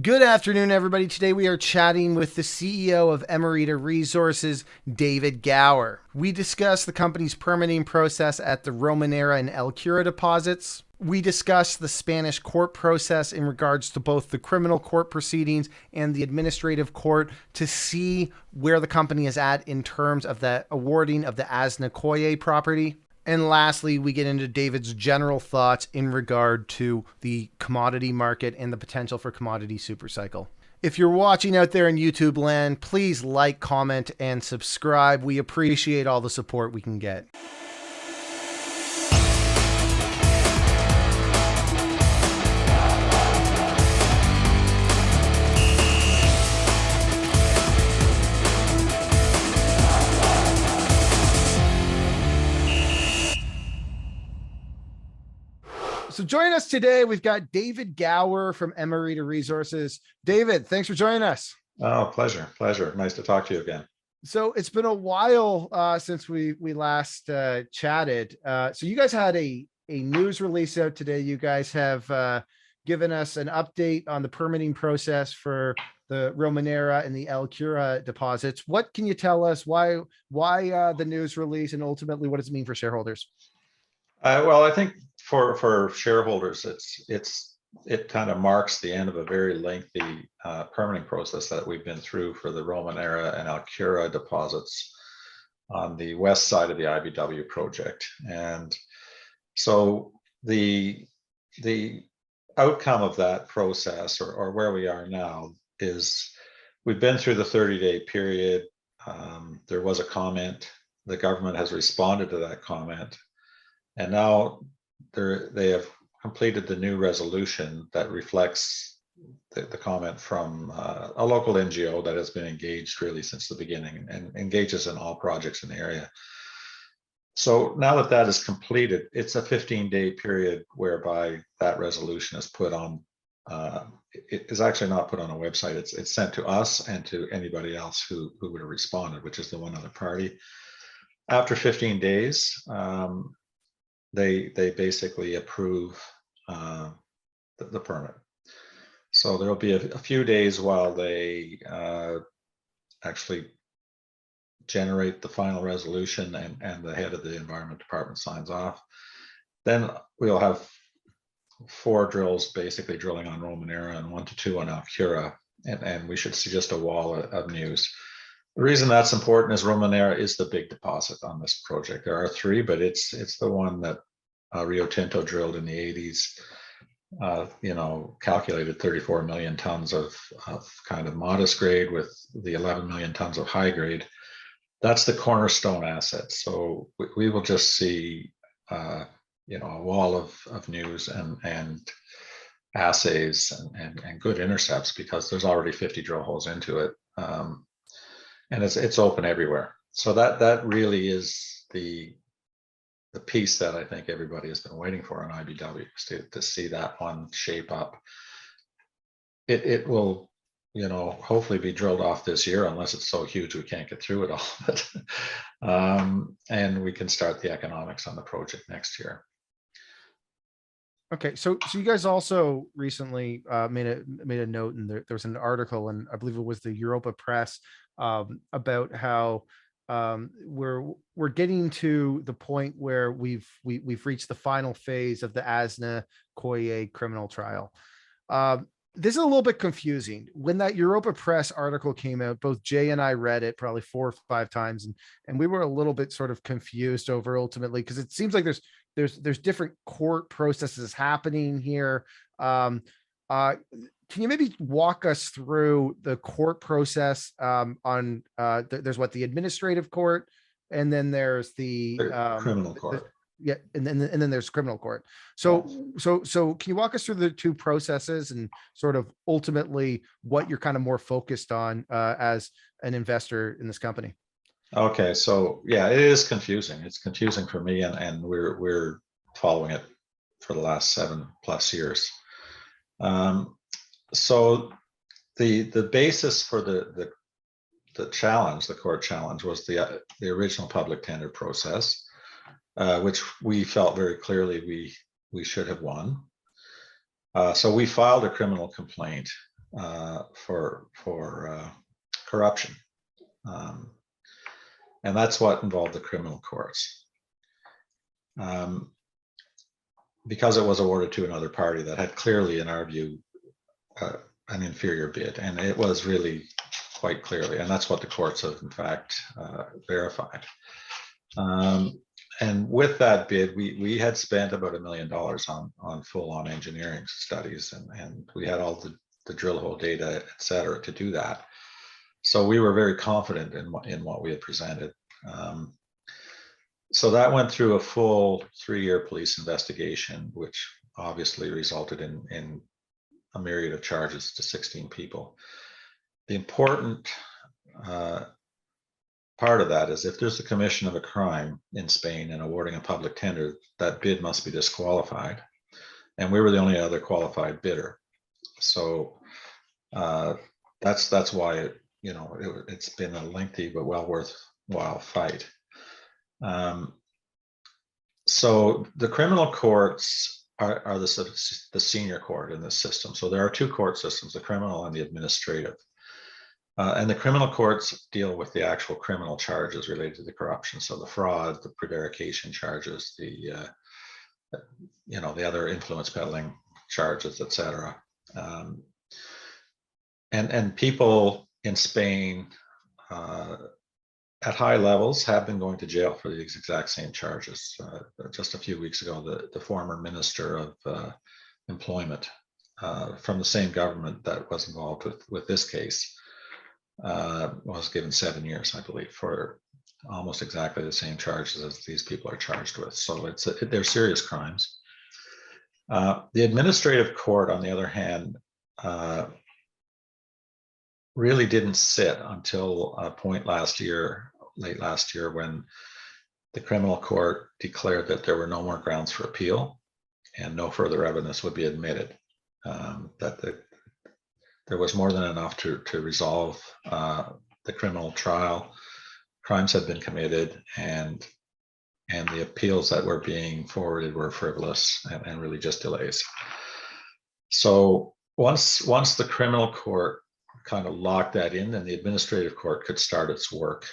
Good afternoon, everybody. Today we are chatting with the CEO of Emerita Resources, David Gower. We discuss the company's permitting process at the Romanera and El Cura deposits. We discuss the Spanish court process in regards to both the criminal court proceedings and the administrative court to see where the company is at in terms of the awarding of the Aznalcollar property. And lastly, we get into David's general thoughts in regard to the commodity market and the potential for commodity supercycle. If you're watching out there in YouTube land, please like, comment, and subscribe. We appreciate all the support we can get. So joining us today, we've got David Gower from Emerita Resources. David, thanks for joining us. Oh, pleasure. Nice to talk to you again. So it's been a while since we last chatted. So you guys had a news release out today. You guys have given us an update on the permitting process for the Romanera and the El Cura deposits. What can you tell us? Why the news release, and ultimately what does it mean for shareholders? Well, I think for shareholders, it kind of marks the end of a very lengthy permitting process that we've been through for the Romanera and El Cura deposits on the west side of the IBW project. And so the outcome of that process, or where we are now, is we've been through the 30-day period. There was a comment. The government has responded to that comment. And now they have completed the new resolution that reflects the comment from a local NGO that has been engaged really since the beginning and engages in all projects in the area. So now that is completed, it's a 15-day period whereby that resolution is put on. It is actually not put on a website. It's sent to us and to anybody else who would have responded, which is the one other party. After 15 days, they basically approve the permit. So there'll be a few days while they actually generate the final resolution and the head of the Environment Department signs off. Then we'll have 4 drills basically drilling on Romanera and 1 to 2 on El Cura, and we should see just a wall of news. The reason that's important is Romanera is the big deposit on this project. There are 3, but it's the one that Rio Tinto drilled in the 80s. Calculated 34 million tons of kind of modest grade with the 11 million tons of high grade. That's the cornerstone asset. So we will just see, a wall of news and assays and good intercepts, because there's already 50 drill holes into it. And it's open everywhere. So that really is the piece that I think everybody has been waiting for on IBW, to see that one shape up. It will, hopefully be drilled off this year, unless it's so huge we can't get through it all. But and we can start the economics on the project next year. Okay, so you guys also recently made a note, and there was an article, and I believe it was the Europa Press, about how we're getting to the point where we've reached the final phase of the Aznalcollar criminal trial. This is a little bit confusing. When that Europa Press article came out, both Jay and I read it probably 4 or 5 times, and we were a little bit sort of confused over ultimately, because it seems like there's different court processes happening here. Can you maybe walk us through the court process on there's the administrative court, and then there's the criminal court. And then there's criminal court. So can you walk us through the 2 processes and sort of ultimately what you're kind of more focused on as an investor in this company? Okay, so yeah, it is confusing. It's confusing for me, and we're following it for the last 7+ years. So the basis for the challenge, the court challenge, was the original public tender process, which we felt very clearly we should have won. So we filed a criminal complaint for corruption, and that's what involved the criminal courts. Because it was awarded to another party that had clearly, in our view, an inferior bid, and it was really quite clearly, and that's what the courts have in fact verified. And with that bid, we had spent about $1 million on full-on engineering studies, and we had all the drill hole data, et cetera, to do that. So we were very confident in what we had presented. So that went through a full 3-year police investigation, which obviously resulted in a myriad of charges to 16 people. The important part of that is if there's a commission of a crime in Spain and awarding a public tender, that bid must be disqualified. And we were the only other qualified bidder. So that's why it's been a lengthy but well worthwhile fight. So the criminal courts are the senior court in this system. So there are 2 court systems, the criminal and the administrative. And the criminal courts deal with the actual criminal charges related to the corruption. So the fraud, the prevarication charges, the other influence peddling charges, et cetera. And people in Spain at high levels have been going to jail for the exact same charges. Just a few weeks ago, the former minister of employment from the same government that was involved with this case was given 7 years, I believe, for almost exactly the same charges as these people are charged with. So they're serious crimes. The administrative court, on the other hand, really didn't sit until a point late last year, when the criminal court declared that there were no more grounds for appeal and no further evidence would be admitted. That there was more than enough to resolve the criminal trial. Crimes had been committed, and the appeals that were being forwarded were frivolous and really just delays. So once the criminal court kind of locked that in, then the administrative court could start its work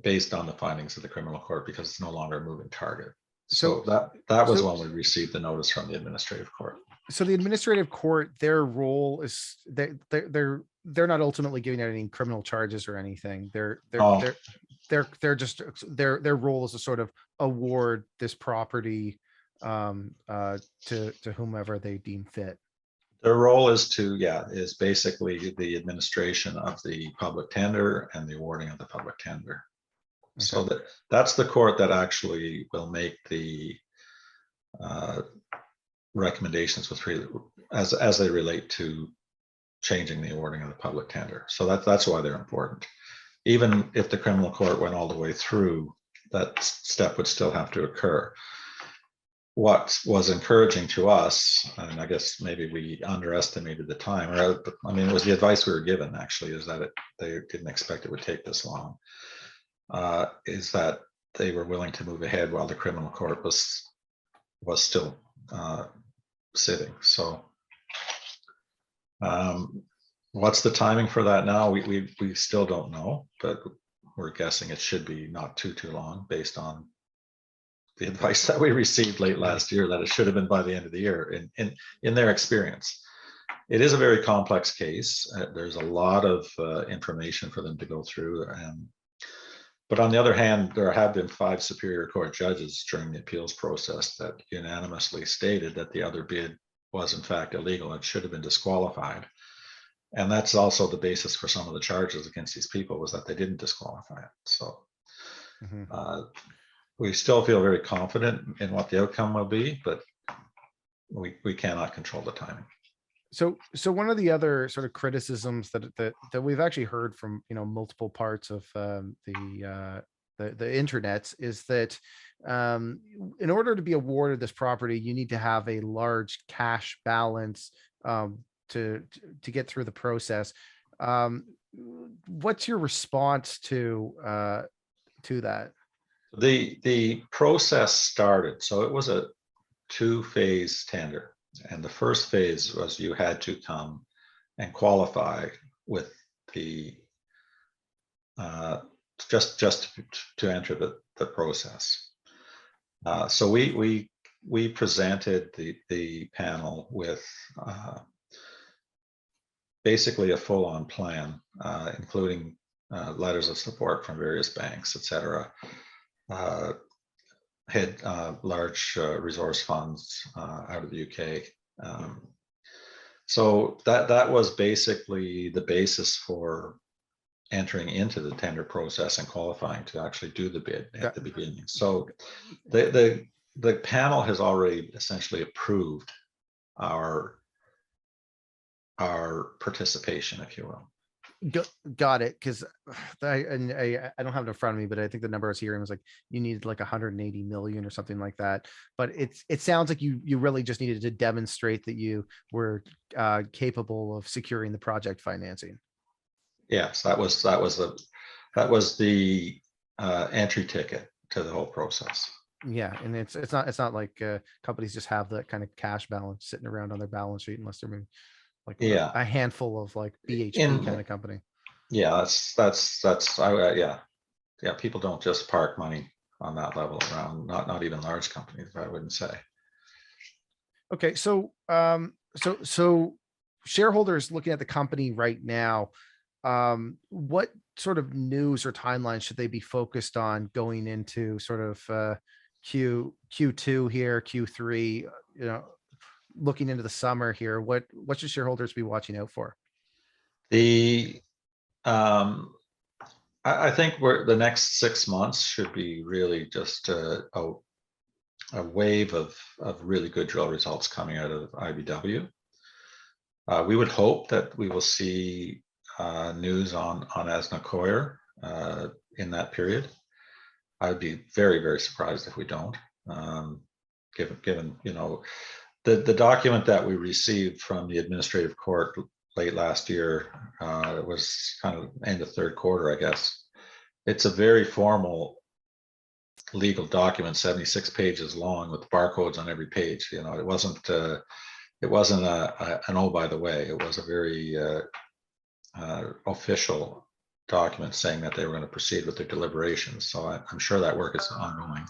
based on the findings of the criminal court, because it's no longer a moving target. So that was when we received the notice from the administrative court. So the administrative court, their role is they're not ultimately giving out any criminal charges or anything. They're just their role is to sort of award this property to whomever they deem fit. Their role is basically the administration of the public tender and the awarding of the public tender. Okay. So that's the court that actually will make the recommendations as they relate to changing the awarding of the public tender. So that's why they're important. Even if the criminal court went all the way through, that step would still have to occur. What was encouraging to us, and I guess maybe we underestimated the time, it was the advice we were given, actually, is that they didn't expect it would take this long, is that they were willing to move ahead while the criminal court was still sitting. So what's the timing for that now? We still don't know, but we're guessing it should be not too long, based on the advice that we received late last year, that it should have been by the end of the year in their experience. It is a very complex case. There's a lot of information for them to go through. But on the other hand, there have been 5 Superior Court judges during the appeals process that unanimously stated that the other bid was in fact illegal and should have been disqualified. And that's also the basis for some of the charges against these people, was that they didn't disqualify it. So we still feel very confident in what the outcome will be, but we cannot control the timing. So one of the other sort of criticisms that we've actually heard from multiple parts of the internets is that in order to be awarded this property, you need to have a large cash balance to get through the process. What's your response to that? The process started, so it was a 2-phase tender. And the first phase was you had to come and qualify with the just to enter the process. So we presented the panel with basically a full-on plan, including letters of support from various banks, etc. Had large resource funds out of the UK. So that was basically the basis for entering into the tender process and qualifying to actually do the bid at the beginning. So the panel has already essentially approved our participation, if you will. Got it. Because I don't have it in front of me, but I think the number I was hearing was like you needed like 180 million or something like that. But it sounds like you really just needed to demonstrate that you were capable of securing the project financing. Yes, that was the entry ticket to the whole process. Yeah, and it's not like companies just have that kind of cash balance sitting around on their balance sheet unless they're maybe like a handful of like BHP kind of company. Yeah, yeah. People don't just park money on that level around. Not even large companies, I wouldn't say. Okay, so so shareholders looking at the company right now, what sort of news or timeline should they be focused on going into sort of Q2 here, Q3, looking into the summer here? What should shareholders be watching out for? I think the next 6 months should be really just a wave of really good drill results coming out of IBW. We would hope that we will see news on Aznalcollar in that period. I'd be very, very surprised if we don't, given the document that we received from the administrative court late last year. It was kind of end of third quarter, I guess. It's a very formal legal document, 76 pages long, with barcodes on every page. It wasn't an oh, by the way. It was a very official document saying that they were going to proceed with their deliberations. So I'm sure that work is ongoing.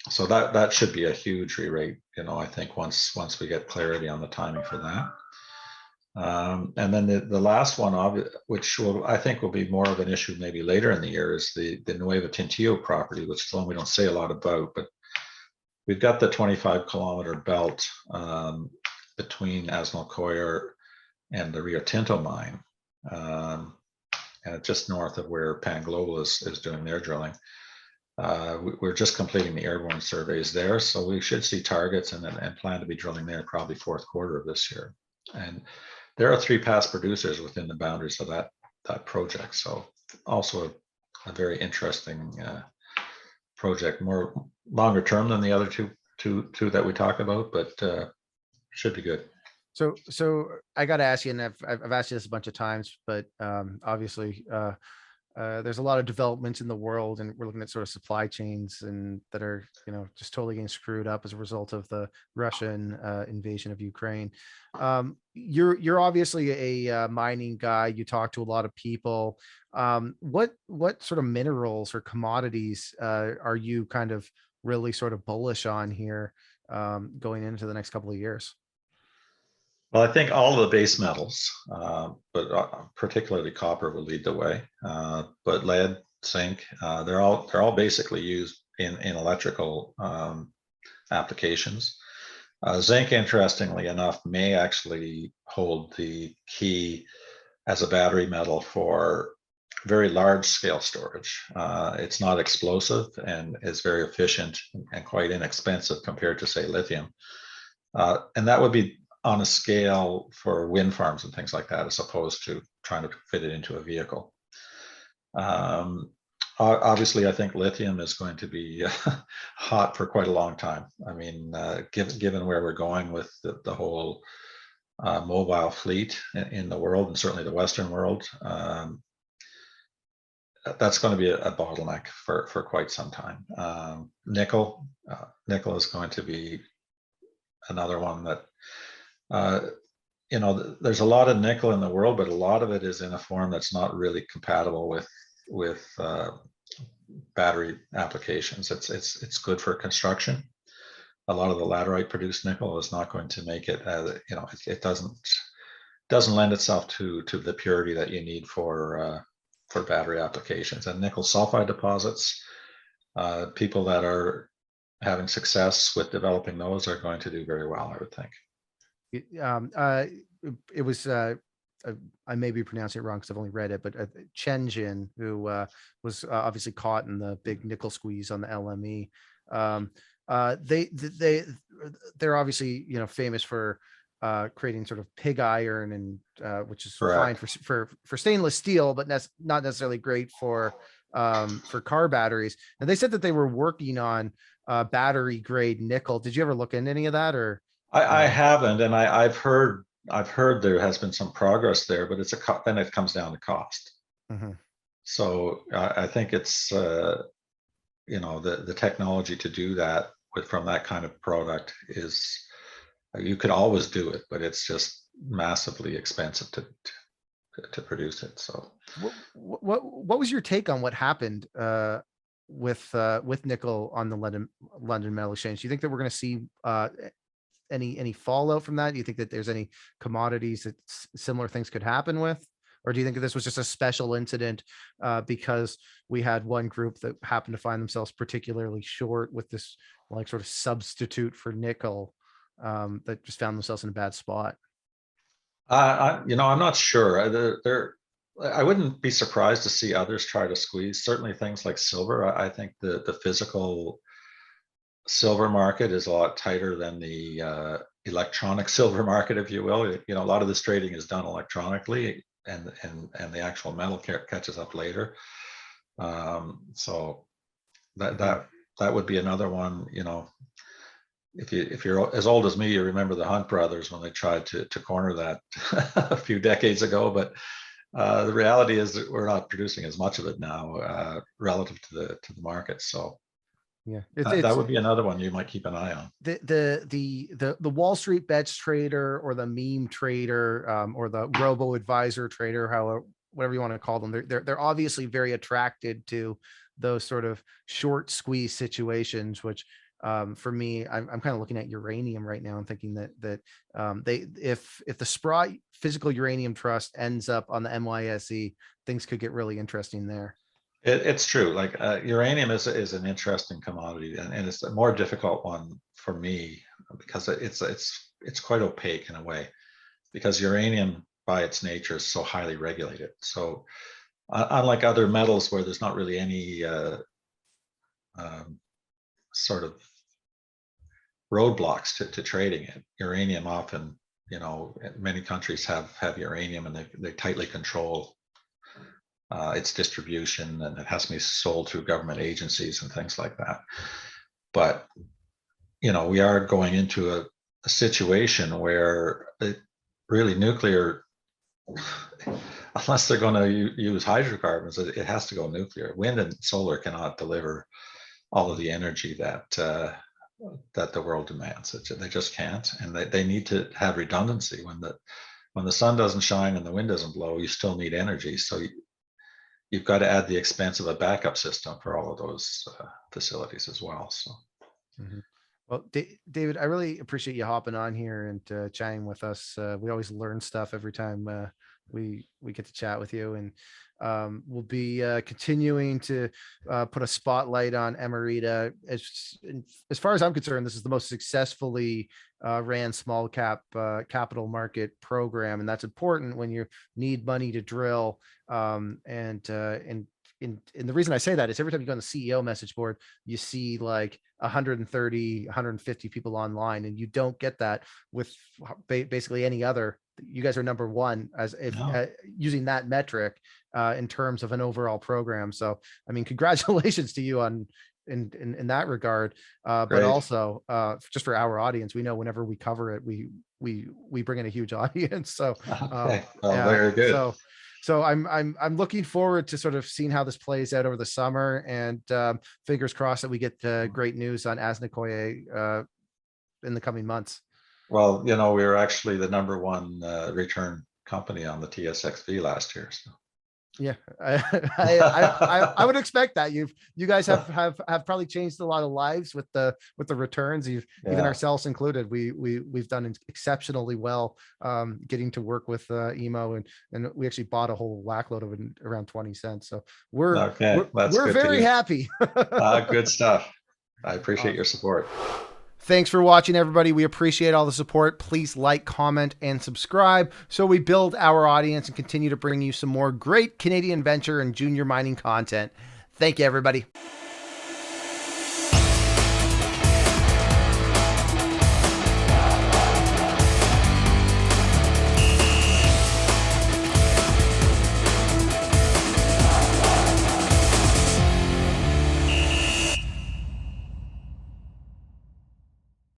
So that should be a huge re-rate, I think once we get clarity on the timing for that. And then the last one, which I think will be more of an issue maybe later in the year, is the Nueva Tintillo property, which is one we don't say a lot about, but we've got the 25-kilometer belt between Aznalcollar and the Rio Tinto mine, and just north of where Pan Global is doing their drilling. We're just completing the airborne surveys there, so we should see targets and plan to be drilling there probably fourth quarter of this year. And there are 3 past producers within the boundaries of that project, so also a very interesting project, more longer term than the other two that we talk about, but should be good. So I got to ask you, and I've asked you this a bunch of times, but obviously there's a lot of developments in the world, and we're looking at sort of supply chains and that are just totally getting screwed up as a result of the Russian invasion of Ukraine. You're obviously a mining guy. You talk to a lot of people. What sort of minerals or commodities are you kind of really sort of bullish on here going into the next couple of years? Well, I think all of the base metals, but particularly copper, will lead the way. But lead, zinc, they're all basically used in electrical applications. Zinc, interestingly enough, may actually hold the key as a battery metal for very large scale storage. It's not explosive and is very efficient and quite inexpensive compared to, say, lithium. And that would be on a scale for wind farms and things like that, as opposed to trying to fit it into a vehicle. Obviously, I think lithium is going to be hot for quite a long time. I mean, given where we're going with the whole mobile fleet in the world, and certainly the Western world, that's going to be a bottleneck for quite some time. Nickel is going to be another one that there's a lot of nickel in the world, but a lot of it is in a form that's not really compatible with battery applications. It's good for construction. A lot of the laterite produced nickel is not going to make it. It doesn't lend itself to the purity that you need for battery applications. And nickel sulfide deposits, people that are having success with developing those are going to do very well, I would think. It was I may be pronouncing it wrong because I've only read it, but Chen Jin, who was obviously caught in the big nickel squeeze on the LME. They're obviously famous for creating sort of pig iron, and which is Correct. fine for stainless steel, but not necessarily great for car batteries. And they said that they were working on battery grade nickel. Did you ever look into any of that, or? I haven't, and I've heard there has been some progress there, but then it comes down to cost. Mm-hmm. So I think it's the technology to do that from that kind of product is, you could always do it, but it's just massively expensive to produce it. So what was your take on what happened with nickel on the London Metal Exchange? Do you think that we're going to see any fallout from that? Do you think that there's any commodities that similar things could happen with, or do you think that this was just a special incident because we had one group that happened to find themselves particularly short with this like sort of substitute for nickel that just found themselves in a bad spot? I'm not sure. I wouldn't be surprised to see others try to squeeze. Certainly things like silver. I think the physical silver market is a lot tighter than the electronic silver market, if you will. A lot of this trading is done electronically, and the actual metal catches up later. So that would be another one. If you're as old as me, you remember the Hunt brothers when they tried to corner that a few decades ago. But the reality is that we're not producing as much of it now relative to the market. So yeah, that would be another one you might keep an eye on. The Wall Street bets trader, or the meme trader, or the robo advisor trader, whatever you want to call them, they're obviously very attracted to those sort of short squeeze situations, which for me, I'm kind of looking at uranium right now and thinking that if the Sprott Physical Uranium Trust ends up on the NYSE, things could get really interesting there. It's true. Like uranium is an interesting commodity, and it's a more difficult one for me because it's quite opaque in a way, because uranium by its nature is so highly regulated. So unlike other metals where there's not really any sort of roadblocks to trading it, uranium often, many countries have uranium, and they tightly control its distribution, and it has to be sold through government agencies and things like that. But we are going into a situation where really nuclear, unless they're going to use hydrocarbons, it has to go nuclear. Wind and solar cannot deliver all of the energy that the world demands. They just can't, and they need to have redundancy. When the sun doesn't shine and the wind doesn't blow, you still need energy. So you've got to add the expense of a backup system for all of those facilities as well. So, well, David, I really appreciate you hopping on here and chatting with us. We always learn stuff every time we get to chat with you, and we'll be continuing to put a spotlight on Emerita. As far as I'm concerned, this is the most successfully ran small cap capital market program, and that's important when you need money to drill. And the reason I say that is every time you go on the CEO message board, you see like 130, 150 people online, and you don't get that with basically any other. You guys are number one as if using that metric in terms of an overall program. So, I mean, congratulations to you in that regard. But also just for our audience, we know whenever we cover it, we bring in a huge audience. So, okay. Very good. So I'm looking forward to sort of seeing how this plays out over the summer, and fingers crossed that we get great news on Aznalcollar in the coming months. Well, you know, we were actually the #1 return company on the TSXV last year. So. Yeah, I would expect that you guys have probably changed a lot of lives with the returns. Even Yeah. ourselves included, we've done exceptionally well getting to work with EMO, and we actually bought a whole whackload of it around 20 cents. So we're very happy. Good stuff. I appreciate your support. Thanks for watching, everybody. We appreciate all the support. Please like, comment, and subscribe so we build our audience and continue to bring you some more great Canadian venture and junior mining content. Thank you, everybody.